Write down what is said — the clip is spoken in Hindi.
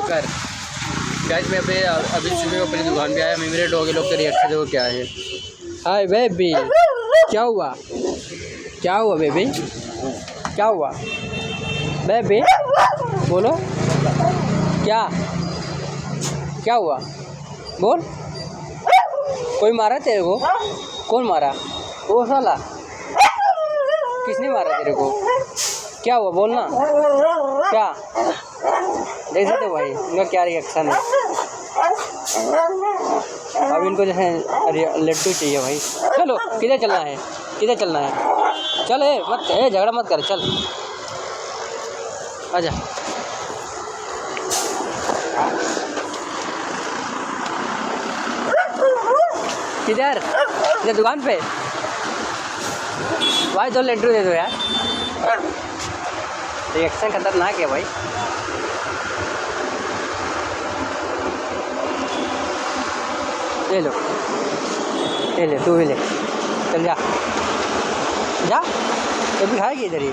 कर गाइस मैं अभी सुबह अपनी दुकान पे आया। मैं मेरे डॉगी लोग के रिएक्शन देखो क्या है। हाय बेबी, क्या हुआ? क्या हुआ बेबी? क्या हुआ बेबी? बोलो क्या क्या हुआ? बोल। कोई मारा तेरे को? कौन मारा? वो साला किसने मारा तेरे को? क्या हुआ बोलना? क्या देख सकते हो भाई इनका क्या रिएक्शन है। अब इनको जैसे लड्डू चाहिए भाई। चलो किधर चलना है? किधर चलना है? चल मत झगड़ा मत कर, चल आजा। किधर? इधर दुकान पे भाई, 2 लड्डू दे दो यार। रिएक्शन खतरनाक है भाई। ले लो, ले ले, तू भी ले, चल जा जा, कभी खाएगी इधर ही।